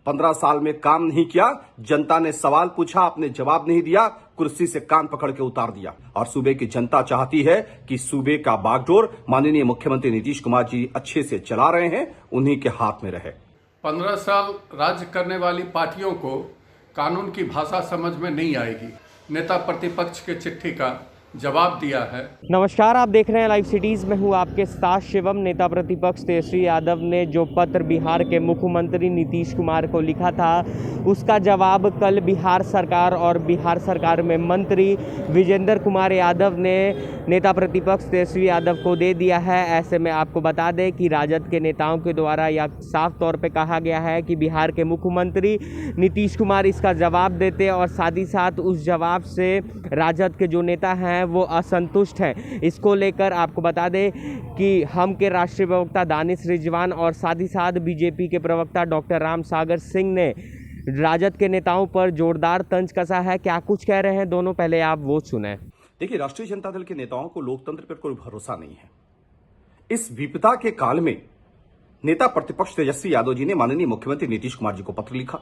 15 साल में काम नहीं किया, जनता ने सवाल पूछा, आपने जवाब नहीं दिया, कुर्सी से कान पकड़ के उतार दिया। और सूबे की जनता चाहती है कि सूबे का बागडोर माननीय मुख्यमंत्री नीतीश कुमार जी अच्छे से चला रहे हैं, उन्हीं के हाथ में रहे। 15 साल राज्य करने वाली पार्टियों को कानून की भाषा समझ में नहीं आएगी। नेता प्रतिपक्ष के चिट्ठी का जवाब दिया है। नमस्कार, आप देख रहे हैं लाइव सिटीज में हूं आपके साथ शिवम। नेता प्रतिपक्ष तेजस्वी यादव ने जो पत्र बिहार के मुख्यमंत्री नीतीश कुमार को लिखा था, उसका जवाब कल बिहार सरकार और बिहार सरकार में मंत्री विजेंद्र कुमार यादव ने नेता प्रतिपक्ष तेजस्वी यादव को दे दिया है। ऐसे में आपको बता दें कि राजद के नेताओं के द्वारा यह साफ तौर पे कहा गया है कि बिहार के मुख्यमंत्री नीतीश कुमार इसका जवाब देते और साथ ही साथ उस जवाब से राजद के जो नेता हैं वो असंतुष्ट हैं। इसको लेकर आपको बता दें कि हम के राष्ट्रीय प्रवक्ता दानिश रिजवान और साथ ही साथ बीजेपी के प्रवक्ता डॉक्टर राम सागर सिंह ने राजद के नेताओं पर जोरदार तंज कसा है। क्या कुछ कह रहे हैं दोनों, पहले आप वो सुने। देखिए, राष्ट्रीय जनता दल के नेताओं को लोकतंत्र पर कोई भरोसा नहीं है। इस विपदा के काल में नेता प्रतिपक्ष तेजस्वी यादव जी ने माननीय मुख्यमंत्री नीतीश कुमार जी को पत्र लिखा।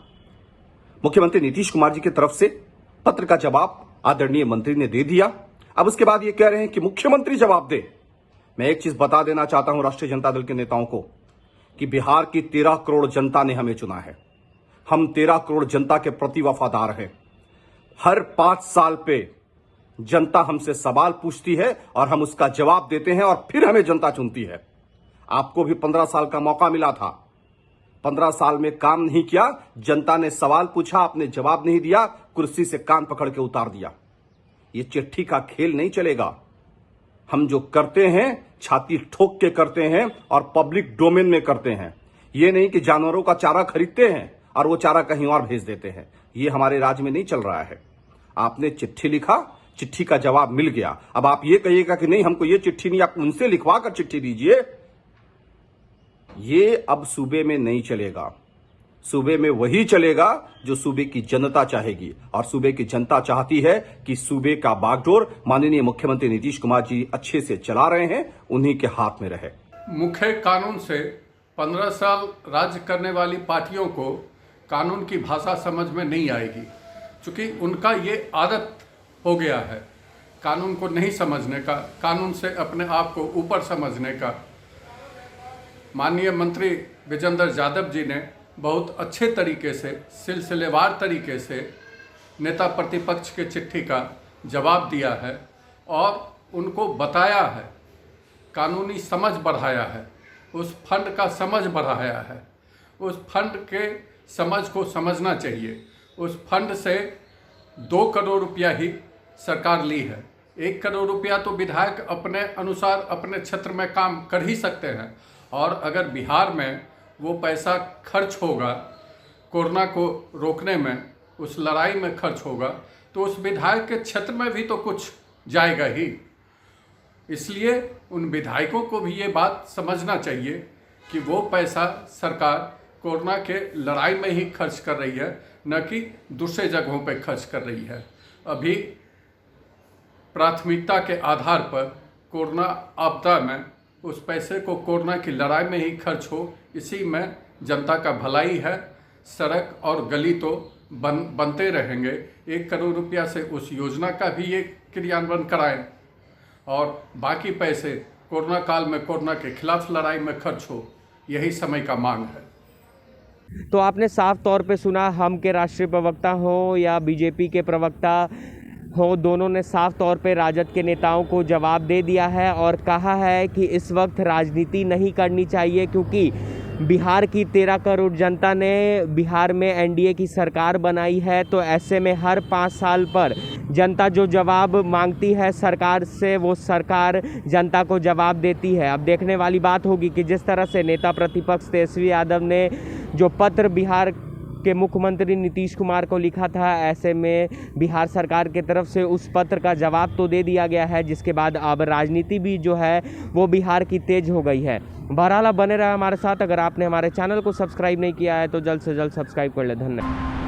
मुख्यमंत्री नीतीश कुमार जी की तरफ से पत्र का जवाब आदरणीय मंत्री ने दे दिया। अब उसके बाद ये कह रहे हैं कि मुख्यमंत्री जवाब दे। मैं एक चीज बता देना चाहता हूं राष्ट्रीय जनता दल के नेताओं को कि बिहार की 13 करोड़ जनता ने हमें चुना है। हम 13 करोड़ जनता के प्रति वफादार हैं। हर 5 साल पे जनता हमसे सवाल पूछती है और हम उसका जवाब देते हैं और फिर हमें जनता चुनती है। आपको भी 15 साल का मौका मिला था, 15 साल में काम नहीं किया, जनता ने सवाल पूछा, आपने जवाब नहीं दिया, कुर्सी से कान पकड़ के उतार दिया। ये चिट्ठी का खेल नहीं चलेगा। हम जो करते हैं छाती ठोक के करते हैं और पब्लिक डोमेन में करते हैं। ये नहीं कि जानवरों का चारा खरीदते हैं और वो चारा कहीं और भेज देते हैं। ये हमारे राज्य में नहीं चल रहा है। आपने चिट्ठी लिखा, चिट्ठी का जवाब मिल गया। अब आप ये कहिएगा कि नहीं हमको ये चिट्ठी नहीं, आप उनसे लिखवा कर चिट्ठी दीजिए। ये अब सूबे में नहीं चलेगा। सूबे में वही चलेगा जो सूबे की जनता चाहेगी और सूबे की जनता चाहती है कि सूबे का बागडोर माननीय मुख्यमंत्री नीतीश कुमार जी अच्छे से चला रहे हैं, उन्हीं के हाथ में रहे। मुख्य कानून से 15 साल राज्य करने वाली पार्टियों को कानून की भाषा समझ में नहीं आएगी, क्योंकि उनका ये आदत हो गया है कानून को नहीं समझने का, कानून से अपने आप को ऊपर समझने का। माननीय मंत्री विजेंद्र यादव जी ने बहुत अच्छे तरीके से, सिलसिलेवार तरीके से नेता प्रतिपक्ष के चिट्ठी का जवाब दिया है और उनको बताया है, कानूनी समझ बढ़ाया है, उस फंड का समझ बढ़ाया है। उस फंड के समझ को समझना चाहिए। उस फंड से 2 करोड़ रुपया ही सरकार ली है। 1 करोड़ रुपया तो विधायक अपने अनुसार अपने क्षेत्र में काम कर ही सकते हैं, और अगर बिहार में वो पैसा खर्च होगा कोरोना को रोकने में, उस लड़ाई में खर्च होगा, तो उस विधायक के क्षेत्र में भी तो कुछ जाएगा ही। इसलिए उन विधायकों को भी ये बात समझना चाहिए कि वो पैसा सरकार कोरोना के लड़ाई में ही खर्च कर रही है, न कि दूसरे जगहों पे खर्च कर रही है। अभी प्राथमिकता के आधार पर कोरोना आपदा में उस पैसे को कोरोना की लड़ाई में ही खर्च हो, इसी में जनता का भलाई है। सड़क और गली तो बनते रहेंगे। 1 करोड़ रुपया से उस योजना का भी ये क्रियान्वयन कराएं और बाकी पैसे कोरोना काल में कोरोना के खिलाफ लड़ाई में खर्च हो, यही समय का मांग है। तो आपने साफ तौर पे सुना, हम के राष्ट्रीय प्रवक्ता हो या बीजेपी के प्रवक्ता हो, दोनों ने साफ तौर पे राजद के नेताओं को जवाब दे दिया है और कहा है कि इस वक्त राजनीति नहीं करनी चाहिए, क्योंकि बिहार की 13 करोड़ जनता ने बिहार में एनडीए की सरकार बनाई है। तो ऐसे में हर 5 साल पर जनता जो जवाब मांगती है सरकार से, वो सरकार जनता को जवाब देती है। अब देखने वाली बात होगी कि जिस तरह से नेता प्रतिपक्ष तेजस्वी यादव ने जो पत्र बिहार के मुख्यमंत्री नीतीश कुमार को लिखा था, ऐसे में बिहार सरकार की तरफ से उस पत्र का जवाब तो दे दिया गया है, जिसके बाद अब राजनीति भी जो है वो बिहार की तेज हो गई है। बहरहाल बने रहे हमारे साथ। अगर आपने हमारे चैनल को सब्सक्राइब नहीं किया है तो जल्द से जल्द सब्सक्राइब कर ले। धन्यवाद।